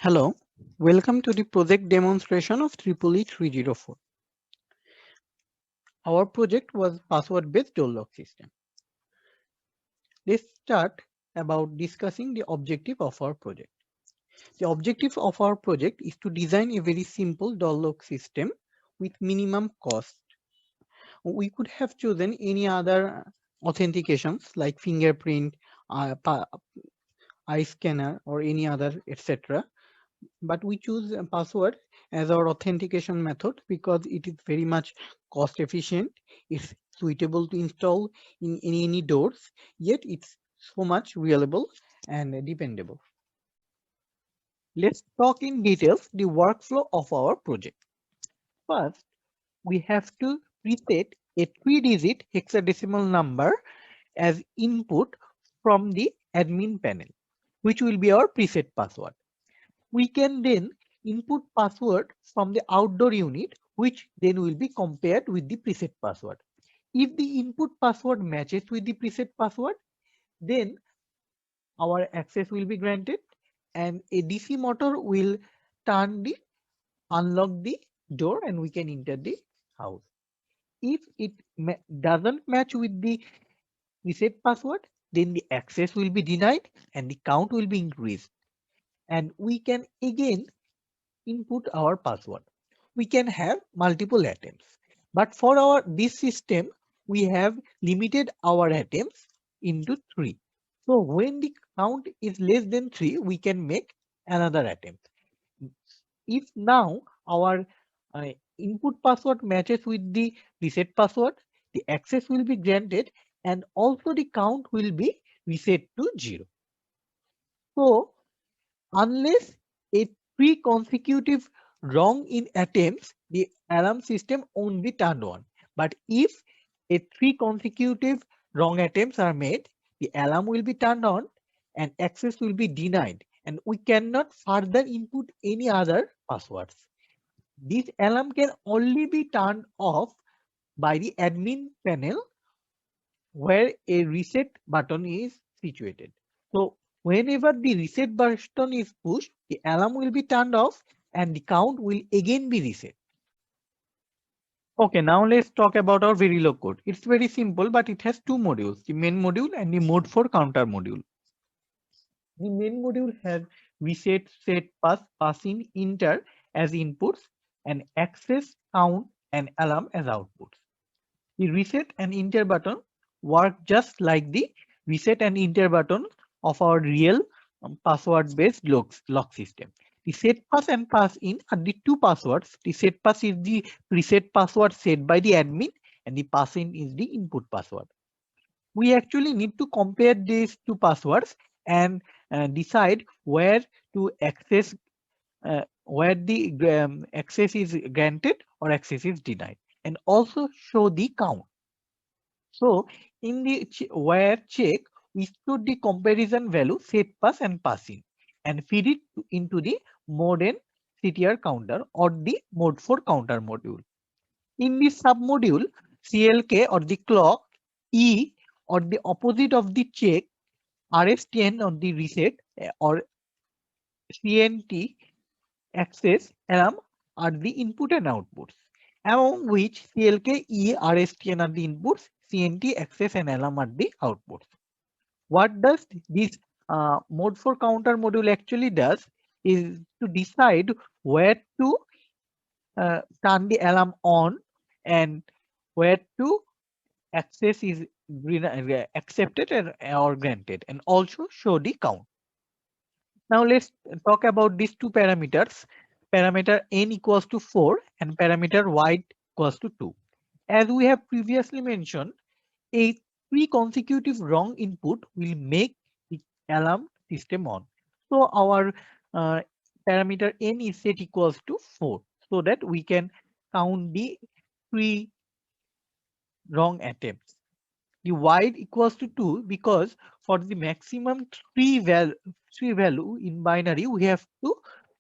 Hello, welcome to the project demonstration of EEE 304. Our project was password-based door lock system. Let's start about discussing the objective of our project. The objective of our project is to design a very simple door lock system with minimum cost. We could have chosen any other authentications like fingerprint, eye scanner, or any other, etc. But we choose a password as our authentication method because it is very much cost efficient. It's suitable to install in any doors, yet it's so much reliable and dependable. Let's talk in details the workflow of our project. First, we have to preset a 3-digit hexadecimal number as input from the admin panel, which will be our preset password. We can then input password from the outdoor unit, which then will be compared with the preset password. If the input password matches with the preset password, then our access will be granted and a DC motor will unlock the door and we can enter the house. If it doesn't match with the preset password, then the access will be denied and the count will be increased. And we can again input our password. We can have multiple attempts, but for this system we have limited our attempts into 3. So when the count is less than 3, we can make another attempt. If now our input password matches with the reset password, the access will be granted and also the count will be reset to 0. So unless a 3 consecutive wrong in attempts, the alarm system won't be turned on. But if a 3 consecutive wrong attempts are made, the alarm will be turned on and access will be denied and we cannot further input any other passwords. This alarm can only be turned off by the admin panel where a reset button is situated. So whenever the reset button is pushed, the alarm will be turned off and the count will again be reset. Okay, now let's talk about our Verilog code. It's very simple, but it has two modules, the main module and the mode for counter module. The main module has reset, set, pass in, enter as inputs and access, count and alarm as outputs. The reset and enter button work just like the reset and enter button of our real password-based lock system. The set pass and pass in are the two passwords. The set pass is the preset password set by the admin and the pass in is the input password. We actually need to compare these two passwords and decide where to access, where the access is granted or access is denied, and also show the count. So in the where check, we store the comparison value set pass and passing and feed it into the mode and CTR counter or the mode for counter module. In the submodule, CLK or the clock, E or the opposite of the check, RSTN or the reset or CNT access alarm are the input and outputs, among which CLK, E, RSTN are the inputs, CNT access and alarm are the outputs. What does this mode for counter module actually does is to decide where to turn the alarm on and where to access is accepted or granted, and also show the count. Now let's talk about these two parameters, parameter n equals to 4 and parameter y equals to 2. As we have previously mentioned, a 3 consecutive wrong input will make the alarm system on. So our parameter n is set equals to 4 so that we can count the 3 wrong attempts. The y equals to 2 because for the maximum 3 value in binary, we have to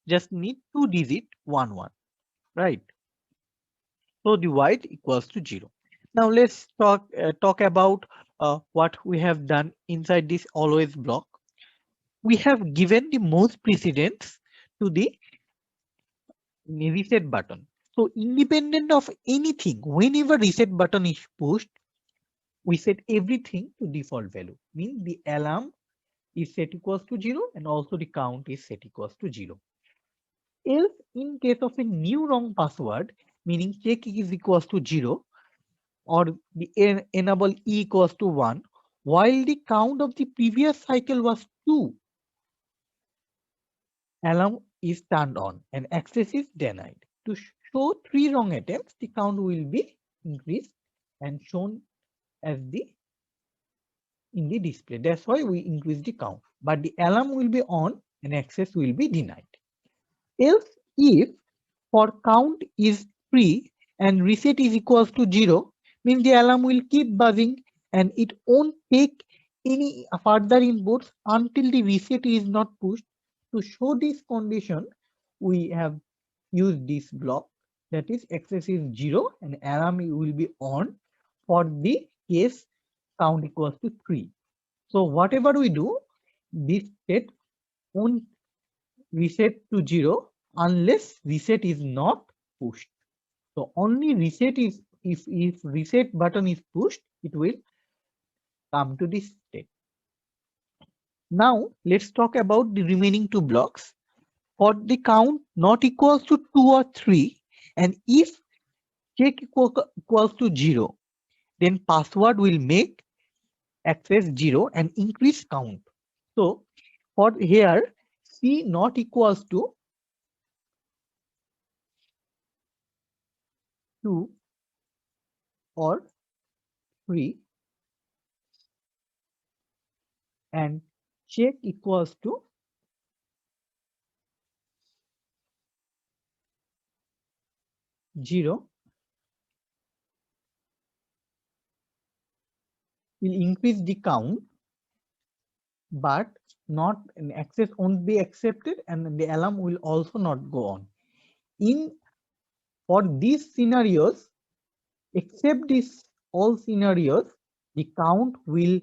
just need 2 digit 1 1, right? So the y equals to 0. Now let's talk about what we have done inside this always block. We have given the most precedence to the reset button. So independent of anything, whenever reset button is pushed, we set everything to default value. Means the alarm is set equals to 0 and also the count is set equals to 0. Else, in case of a new wrong password, meaning check is equals to 0 or the enable E equals to 1, while the count of the previous cycle was 2, alarm is turned on and access is denied. To show 3 wrong attempts, the count will be increased and shown as the in the display. That's why we increase the count, but the alarm will be on and access will be denied. Else, if for count is free and reset is equals to 0, means the alarm will keep buzzing and it won't take any further inputs until the reset is not pushed. To show this condition, we have used this block, that is access is 0 and alarm will be on for the case count equals to 3. So whatever we do, this state won't reset to 0 unless reset is not pushed. So only reset is, if reset button is pushed, it will come to this state. Now let's talk about the remaining 2 blocks. For the count not equals to 2 or 3, and if check equals to 0, then password will make access 0 and increase count. So for here, C not equals to 2 or 3 and check equals to 0 will increase the count, but not an access won't be accepted and the alarm will also not go on. In for these scenarios, except these all scenarios, the count will,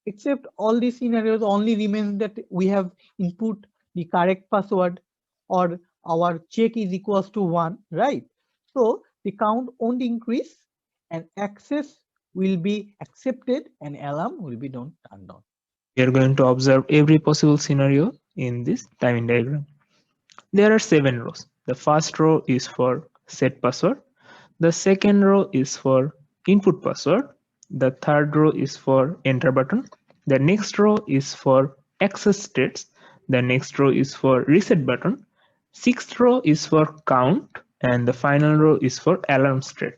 except all these scenarios only remains that we have input the correct password or our check is equals to 1, right? So the count won't increase and access will be accepted and alarm will be turned on. We are going to observe every possible scenario in this timing diagram. There are 7 rows. The first row is for set password. The second row is for input password. The third row is for enter button. The next row is for access states. The next row is for reset button. Sixth row is for count, and the final row is for alarm state.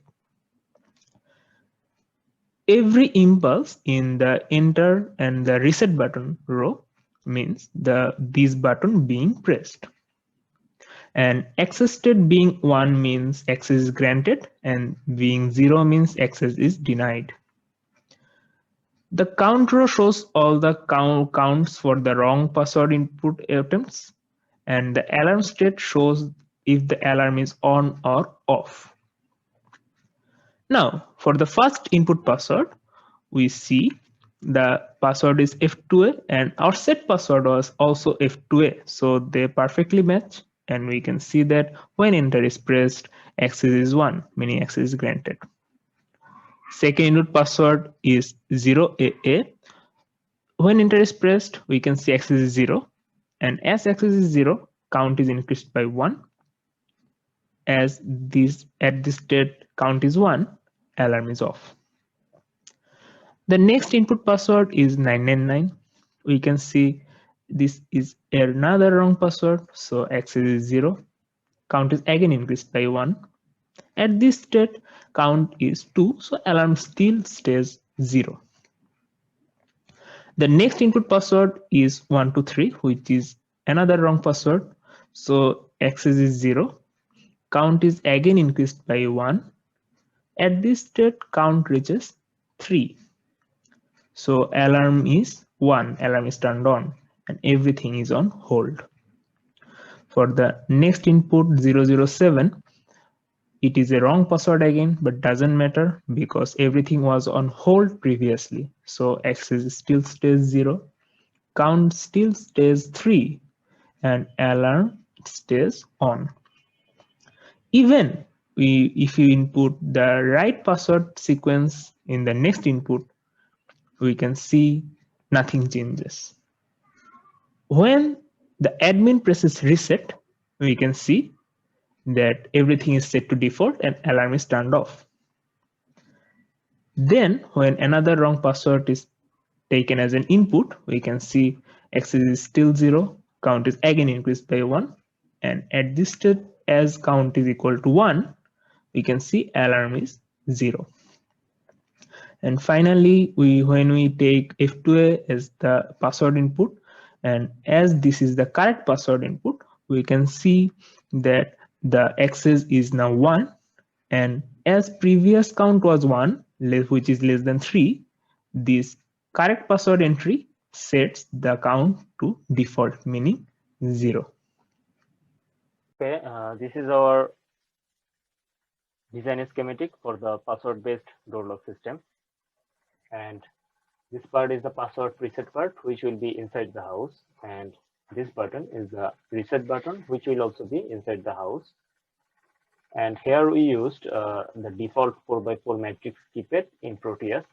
Every impulse in the enter and the reset button row means this button being pressed. And access state being 1 means access is granted, and being 0 means access is denied. The count row shows all the counts for the wrong password input attempts, and the alarm state shows if the alarm is on or off. Now, for the first input password, we see the password is F2A and our set password was also F2A, so they perfectly match, and we can see that when enter is pressed, access is 1, meaning access is granted. Second input password is 0AA. When enter is pressed, we can see access is 0, and as access is 0, count is increased by 1. As this at this state count is 1, alarm is off. The next input password is 999. We can see this is another wrong password, so access is 0. Count is again increased by 1. At this state, count is 2, so alarm still stays 0. The next input password is 123, which is another wrong password, so access is 0. Count is again increased by 1. At this state, count reaches 3. So alarm is 1, alarm is turned on, and everything is on hold. For the next input 007, it is a wrong password again, but doesn't matter because everything was on hold previously. So access still stays 0, count still stays 3, and alarm it stays on. Even if you input the right password sequence in the next input, we can see nothing changes. When the admin presses reset, we can see that everything is set to default and alarm is turned off. Then when another wrong password is taken as an input, we can see access is still 0, count is again increased by 1, and at this state as count is equal to 1, we can see alarm is 0. And finally, when we take F2A as the password input, and as this is the correct password input, we can see that the access is now 1, and as previous count was 1, which is less than 3, this correct password entry sets the count to default, meaning 0. Okay, this is our design schematic for the password-based door lock system. And this part is the password preset part, which will be inside the house. And this button is the reset button, which will also be inside the house. And here we used the default 4x4 matrix keypad in Proteus.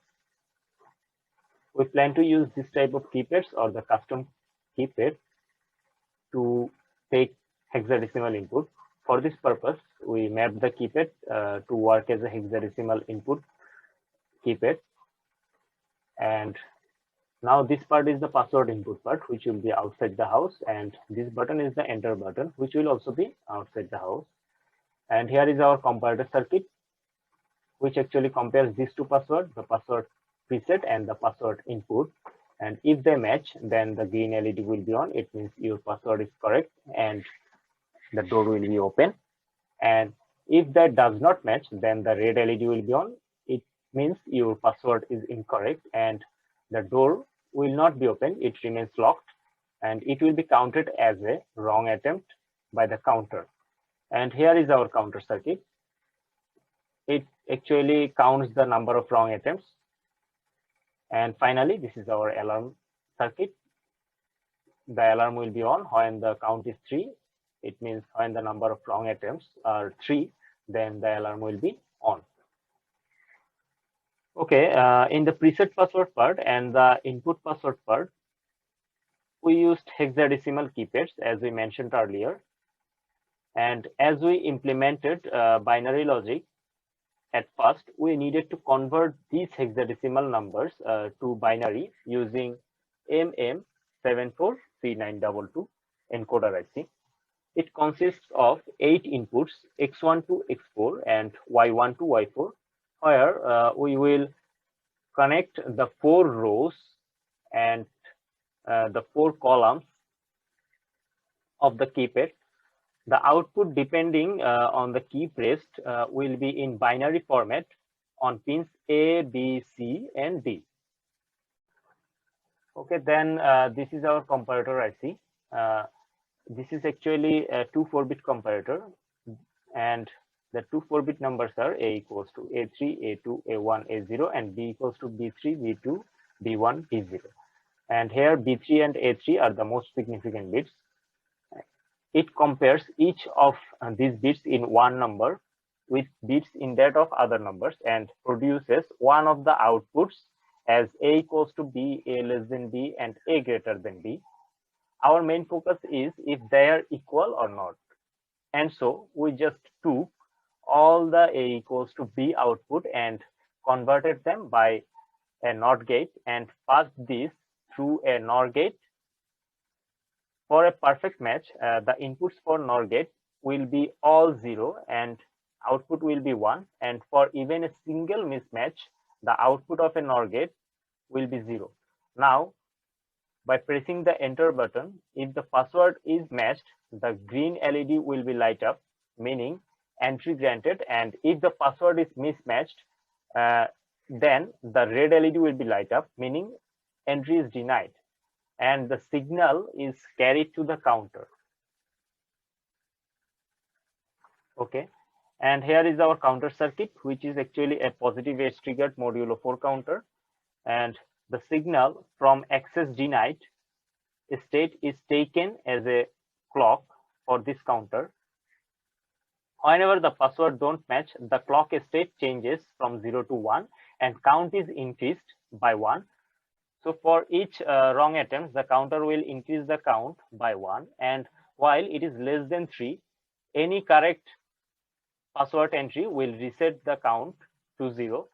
We plan to use this type of keypads or the custom keypad to take hexadecimal input. For this purpose, we mapped the keypad to work as a hexadecimal input keypad. And now this part is the password input part, which will be outside the house, and this button is the enter button, which will also be outside the house. And here is our comparator circuit, which actually compares these two passwords, the password preset and the password input. And if they match, then the green LED will be on. It means your password is correct and the door will be open. And if that does not match, then the red LED will be on. It means your password is incorrect and the door will not be open. It remains locked and it will be counted as a wrong attempt by the counter. And here is our counter circuit. It actually counts the number of wrong attempts. And finally, this is our alarm circuit. The alarm will be on when the count is 3. It means when the number of wrong attempts are 3, then the alarm will be on. Okay, in the preset password part and the input password part, we used hexadecimal keypads as we mentioned earlier. And as we implemented binary logic, at first we needed to convert these hexadecimal numbers to binary using MM743922 encoder IC. It consists of 8 inputs, X1 to X4 and Y1 to Y4, where we will connect the 4 rows and the 4 columns of the keypad. The output, depending on the key pressed, will be in binary format on pins A, B, C, and D. Okay, then this is our comparator IC. This is actually a 2 4-bit comparator, and the 2 4-bit numbers are A equals to A3, A2, A1, A0, and B equals to B3, B2, B1, B0. And here B3 and A3 are the most significant bits. It compares each of these bits in one number with bits in that of other numbers and produces one of the outputs as A equals to B, A less than B, and A greater than B. Our main focus is if they are equal or not. And so we just took all the A equals to B output and converted them by a NOT gate and passed this through a NOR gate. For a perfect match, the inputs for NOR gate will be all 0 and output will be 1. And for even a single mismatch, the output of a NOR gate will be 0. Now, by pressing the enter button, if the password is matched, the green LED will be light up, meaning entry granted. And if the password is mismatched, then the red LED will be light up, meaning entry is denied. And the signal is carried to the counter. Okay, and here is our counter circuit, which is actually a positive edge triggered modulo 4 counter, and the signal from access denied state is taken as a clock for this counter. Whenever the password don't match, the clock state changes from 0 to 1 and count is increased by 1. So for each wrong attempt, the counter will increase the count by 1, and while it is less than 3, any correct password entry will reset the count to 0.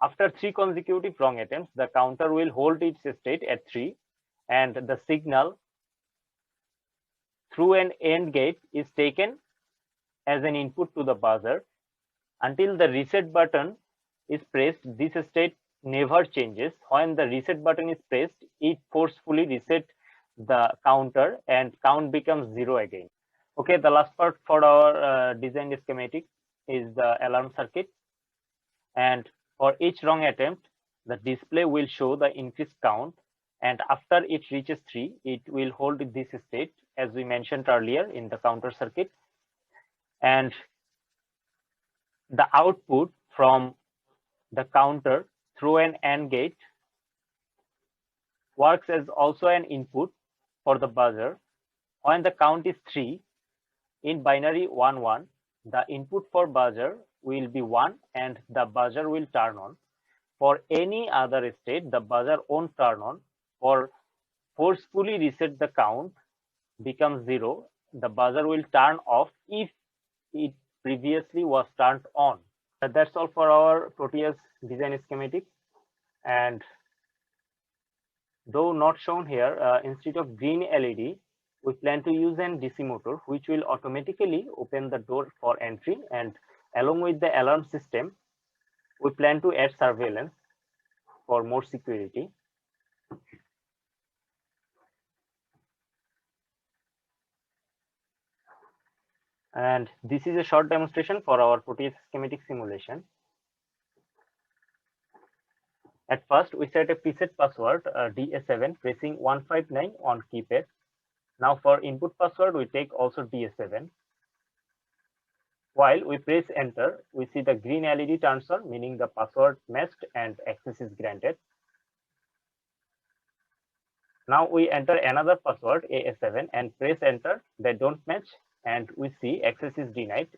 After 3 consecutive wrong attempts, the counter will hold its state at 3, and the signal through an AND gate is taken as an input to the buzzer. Until the reset button is pressed, this state never changes. When the reset button is pressed, it forcefully resets the counter and count becomes 0 again. Okay, the last part for our design schematic is the alarm circuit. And for each wrong attempt, the display will show the increased count. And after it reaches 3, it will hold this state as we mentioned earlier in the counter circuit. And the output from the counter through an AND gate works as also an input for the buzzer. When the count is 3 in binary 1 1, the input for buzzer will be 1 and the buzzer will turn on. For any other state, the buzzer won't turn on. For forcefully reset the count becomes 0, the buzzer will turn off if it previously was turned on. That's all for our Proteus design schematic. And though not shown here, instead of green LED, we plan to use an DC motor which will automatically open the door for entry, and along with the alarm system, we plan to add surveillance for more security. And this is a short demonstration for our Proteus schematic simulation. At first, we set a preset password DS7 pressing 159 on keypad. Now for input password, we take also DS7. While we press enter, we see the green LED turns on, meaning the password matched and access is granted. Now we enter another password AS7 and press enter. They don't match and we see access is denied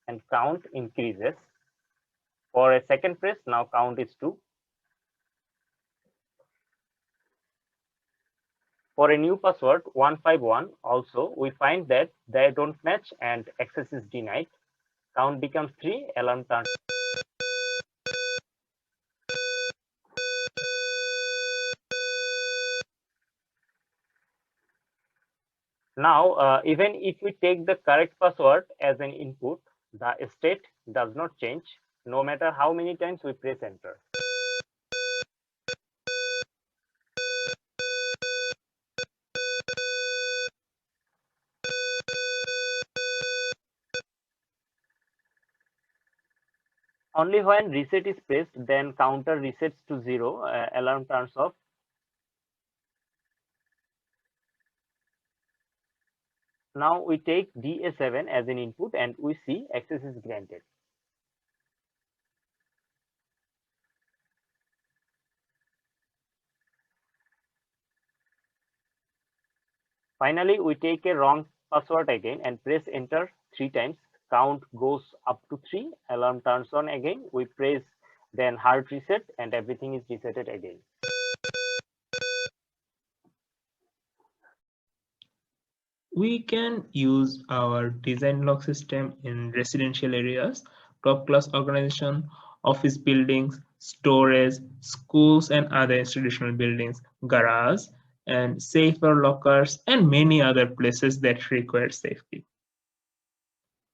and count increases. For a second press, now count is 2. For a new password 151 also, we find that they don't match and access is denied. Count becomes 3, alarm turns. Now, even if we take the correct password as an input, the state does not change no matter how many times we press enter. Only when reset is pressed, then counter resets to 0, alarm turns off. Now we take DA7 as an input and we see access is granted. Finally, we take a wrong password again and press enter 3 times. Count goes up to 3, alarm turns on again. We press then hard reset and everything is resetted again. We can use our design lock system in residential areas, top class organization, office buildings, storage, schools and other institutional buildings, garage, and safer lockers, and many other places that require safety.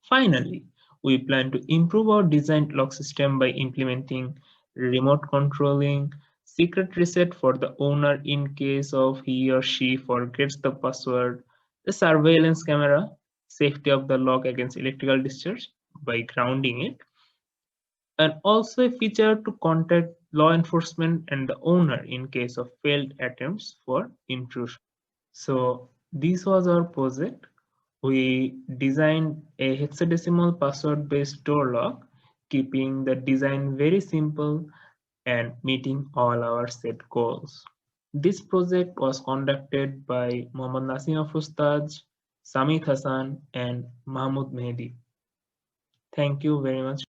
Finally, we plan to improve our design lock system by implementing remote controlling, secret reset for the owner in case of he or she forgets the password, the surveillance camera, safety of the lock against electrical discharge by grounding it, and also a feature to contact law enforcement and the owner in case of failed attempts for intrusion. So this was our project. We designed a hexadecimal password-based door lock, keeping the design very simple and meeting all our set goals. This project was conducted by Nasim Afroj Taj, Samit Hasan, and Mahmud Mehedi. Thank you very much.